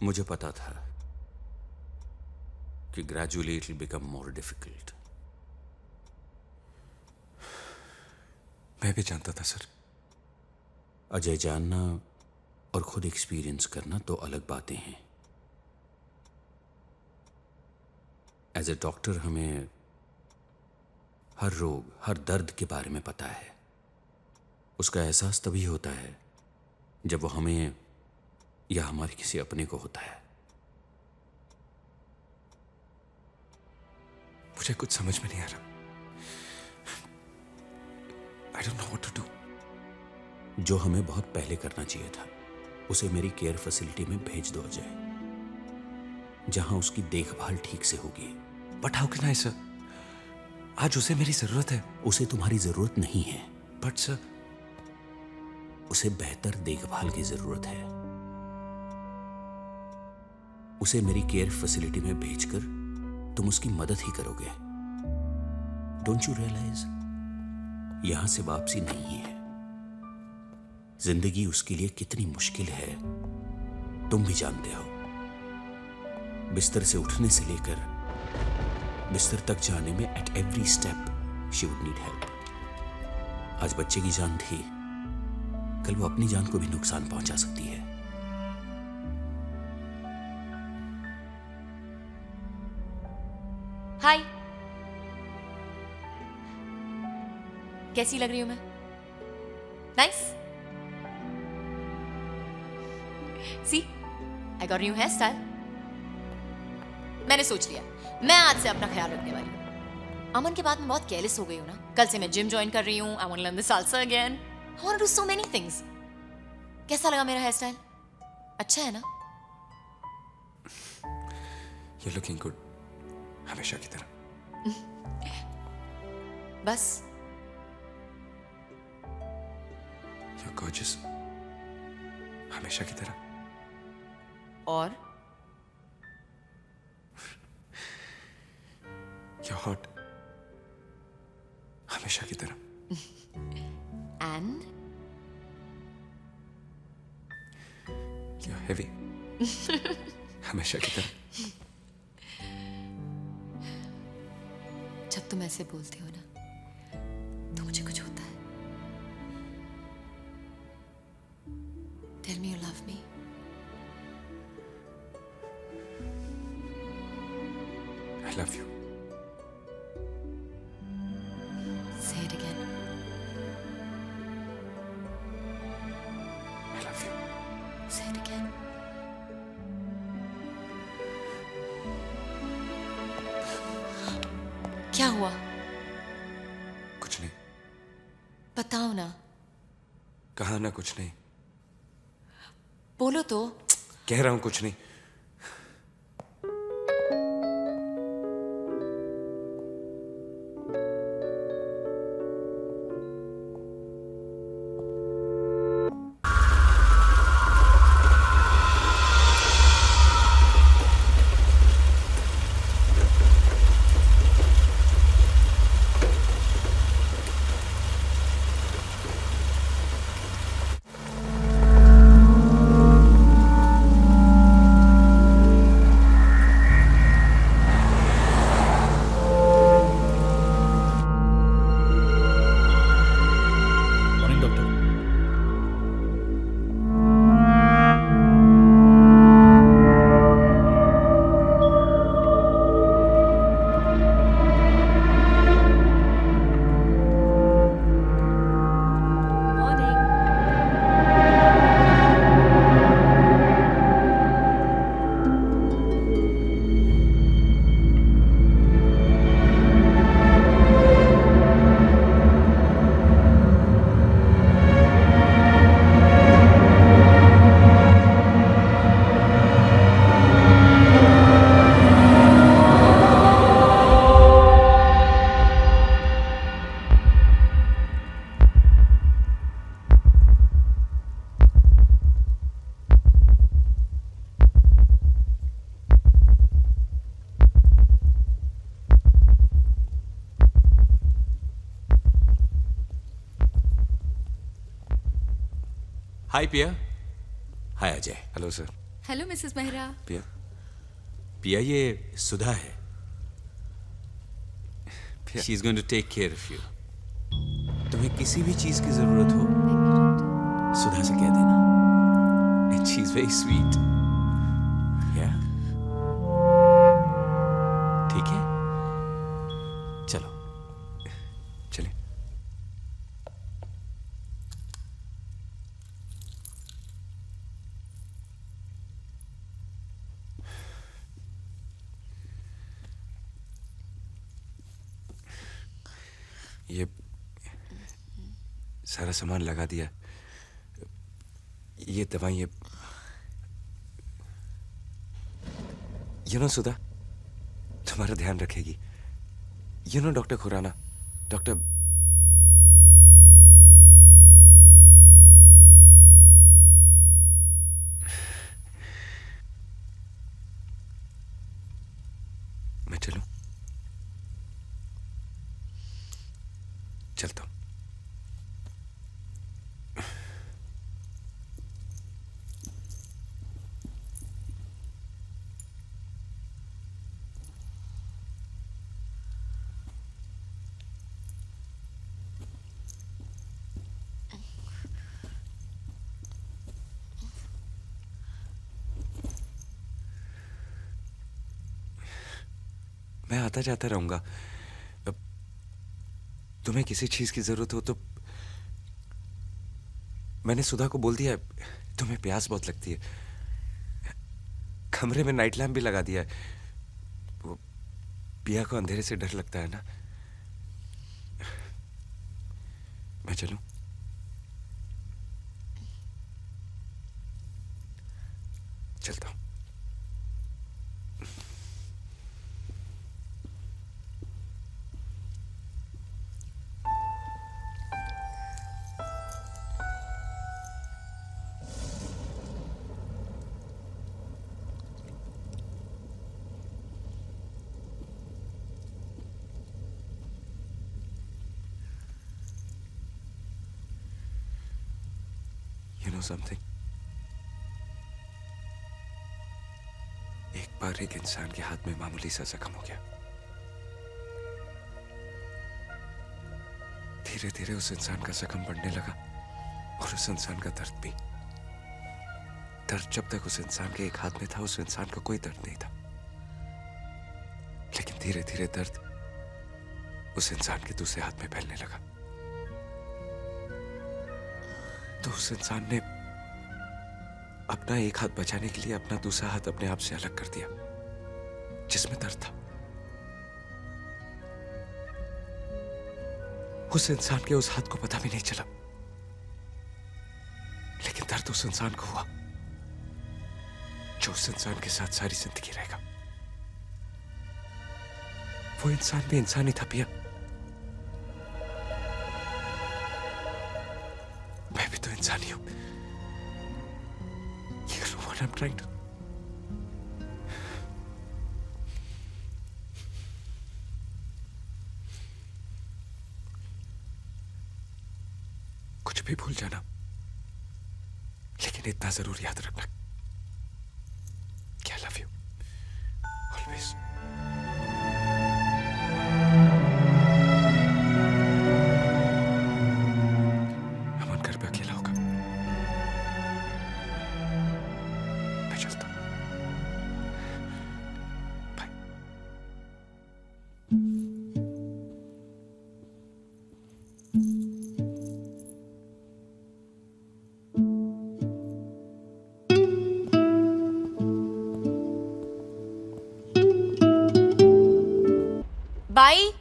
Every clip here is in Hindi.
मुझे पता था कि gradually it will become more difficult. मैं भी जानता था सर। अजय, जानना और खुद एक्सपीरियंस करना दो अलग बातें हैं। एज ए डॉक्टर हमें हर रोग, हर दर्द के बारे में पता है। उसका एहसास तभी होता है जब वो हमें या हमारे किसी अपने को होता है। मुझे कुछ समझ में नहीं आ रहा। I don't know what to do. जो हमें बहुत पहले करना चाहिए था, उसे मेरी केयर फैसिलिटी में भेज दो अजय, जहां उसकी देखभाल ठीक से होगी। But how can I, sir? आज उसे मेरी जरूरत है। उसे तुम्हारी जरूरत नहीं है, But sir, उसे बेहतर देखभाल की जरूरत है। उसे मेरी केयर फैसिलिटी में भेजकर तुम उसकी मदद ही करोगे। डोंट यू रियलाइज, यहां से वापसी नहीं है। जिंदगी उसके लिए कितनी मुश्किल है तुम भी जानते हो। बिस्तर से उठने से लेकर बिस्तर तक जाने में at every step she would need help. आज बच्चे की जान थी, कल वो अपनी जान को भी नुकसान पहुंचा सकती है। हाय, कैसी लग रही हूं मैं? Nice. See, I got new hairstyle. मैंने सोच लिया मैं आज से अपना ख्याल रखने वाली हूं। अमन के बाद मैं बहुत केयरलेस हो गई हूं ना। कल से मैं जिम ज्वाइन कर रही हूं। I want to learn the salsa again. I want to do so many things. कैसा लगा मेरा हेयर स्टाइल? अच्छा है ना? you're looking good. हमेशा की तरह। बस You're gorgeous. हमेशा की तरह। और You're hot. हमेशा की तरह। And You're heavy. हमेशा की तरह। जब तुम ऐसे बोलते हो ना तो मुझे कुछ होता है। Tell me you love me. I love you. Say it again. I love you. Say it again. क्या हुआ? कुछ नहीं। बताओ ना। कहा ना कुछ नहीं। बोलो तो। कह रहा हूं कुछ नहीं। Morning doctor. Hi Piya. Hi Ajay. Hello sir. Hello Mrs Mehra. Piya, Piya ये सुधा है। Piya. She is going to take care of you. तुम्हें किसी भी चीज की जरूरत हो सुधा से कह देना। And she is very sweet. या ठीक है, चलो चले। ये सारा सामान लगा दिया। ये दवाई सुधा तुम्हारा ध्यान रखेगी। डॉक्टर खुराना, डॉक्टर मैं चलूं? चलता हूं। मैं आता जाता रहूंगा। तुम्हें किसी चीज की जरूरत हो तो मैंने सुधा को बोल दिया है, तुम्हें प्यास बहुत लगती है। कमरे में नाइट लैम्प भी लगा दिया है। वो पिया को अंधेरे से डर लगता है ना। मैं चलूं? चलता हूं। You know something? एक बार एक इंसान के हाथ में मामूली सा जख्म हो गया, धीरे धीरे उस इंसान का जख्म बढ़ने लगा और उस इंसान का दर्द भी। दर्द जब तक उस इंसान के एक हाथ में था, उस इंसान का कोई दर्द नहीं था। लेकिन धीरे धीरे दर्द उस इंसान के दूसरे हाथ में फैलने लगा। तो उस इंसान ने अपना एक हाथ बचाने के लिए अपना दूसरा हाथ अपने आप से अलग कर दिया जिसमें दर्द था। उस इंसान के उस हाथ को पता भी नहीं चला, लेकिन दर्द उस इंसान को हुआ जो उस इंसान के साथ सारी जिंदगी रहेगा। वो इंसान भी इंसान ही था पिया। मैं भी तो इंसान ही हूं। You know what I'm trying to... कुछ भी भूल जाना, लेकिन इतना जरूर याद रखना कि I love you always. अमन घर पे अकेला होगा। मैं चलता हूं। बाय। बाई,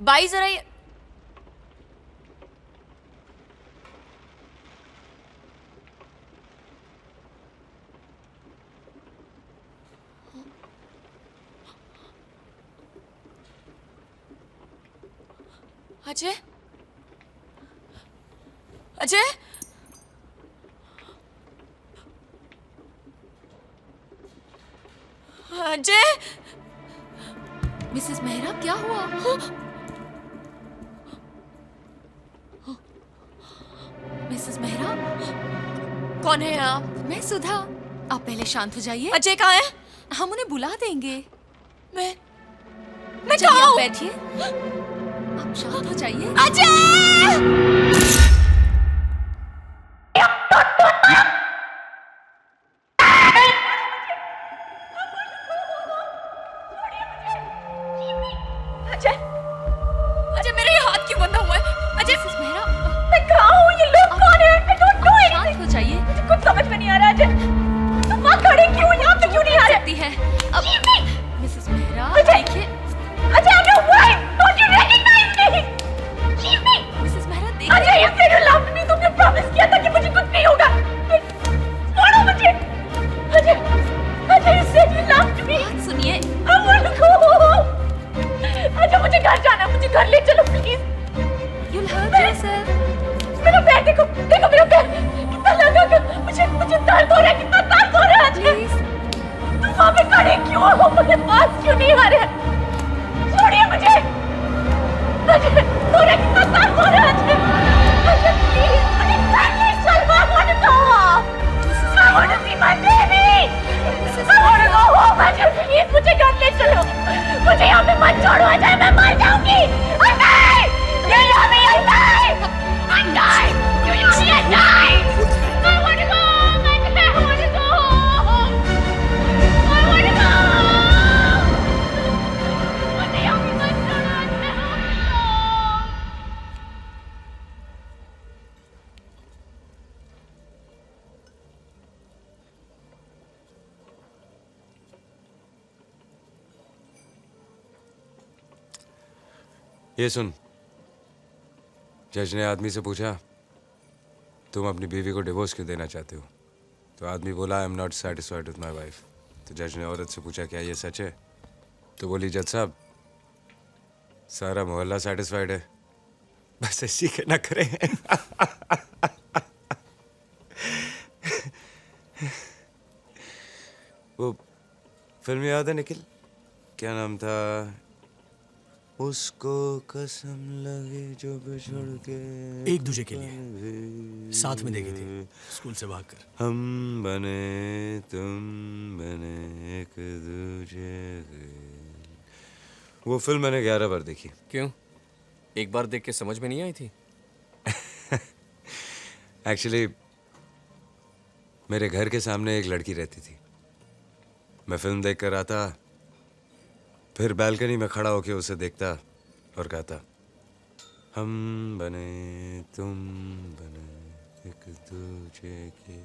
बाई जरा ये अजय, अजय, अजय। मिसेस मेहरा क्या हुआ? मिसेस मेहरा, कौन है आप? मैं सुधा, आप पहले शांत हो जाइए। अजय कहाँ है? हम उन्हें बुला देंगे। मैं चलिए कहाँ आप हूँ? बैठिए। आप शांत हो जाइए। अजय! अजय! अजय मेरा ये हाथ क्यों बंधा हुआ है? अजय मिसेस मेहरा, मैं कहाँ हूँ? ये लोग कौन है? I don't know आप anything. शांत हो जाइए। मुझे कुछ समझ में नहीं आ रहा अजय। तुम वहाँ खड़े क्यों? यहाँ पे क्यों नहीं आ रहे? सकती है अब मिसेस मेहरा अजय! देखिए। Ajay I'm your wife. Don't you recognize me? Leave me. Mrs Mehra देखिए। Ajay you said you loved me. तुमने प्रॉमिस किया था कि मुझे कुछ नहीं होगा। छोड़ो मुझे। Ajay you said you loved me. बात सुनिए। I want to go home. Ajay मुझे घर जाना है। मुझे घर ले चलो प्लीज। You'll hurt yourself. मेरा पैर देखो देखो मेरा पैर कितना लगा मुझे मुझे दर्द हो रहा है कितना दर्द हो रहा है अजय Please. तुम वहाँ पे खड़े क्यों हो मुझे पास क्यों नहीं आ रहे छोड़िए मुझे अजय हो रहा है कितना दर्द हो रहा है अजय अजय प्लीज अजय प्लीज चल I want to go home I want to see my baby I want to go home Ajay please मुझे घर ले चलो मुझे यहाँ पे मत छोड़ो अजय मैं मर जाऊंगी Ajay you love me I die I die you love me I die I want to go home Ajay I want to go home I want to go home मुझे यहाँ पे मत छोड़ो Ajay I want to go ये सुन, जज ने आदमी से पूछा तुम अपनी बीवी को डिवोर्स क्यों देना चाहते हो? तो आदमी बोला I am not satisfied with my wife. तो जज ने औरत से पूछा क्या ये सच है? तो बोली जज साहब सारा मोहल्ला सेटिस्फाइड है, बस ऐसी के ना करें। वो फिल्म याद है निखिल, क्या नाम था? उसको कसम लगे जो बिछड़ के एक दूजे के लिए साथ में देखे थे स्कूल से भागकर। हम बने तुम बने एक दूजे के। वो फिल्म मैंने 11 बार देखी। क्यों? एक बार देख के समझ में नहीं आई थी? एक्चुअली मेरे घर के सामने एक लड़की रहती थी। मैं फिल्म देख कर आता, फिर बालकनी में खड़ा होकर उसे देखता और गाता हम बने तुम बने एक दूजे के।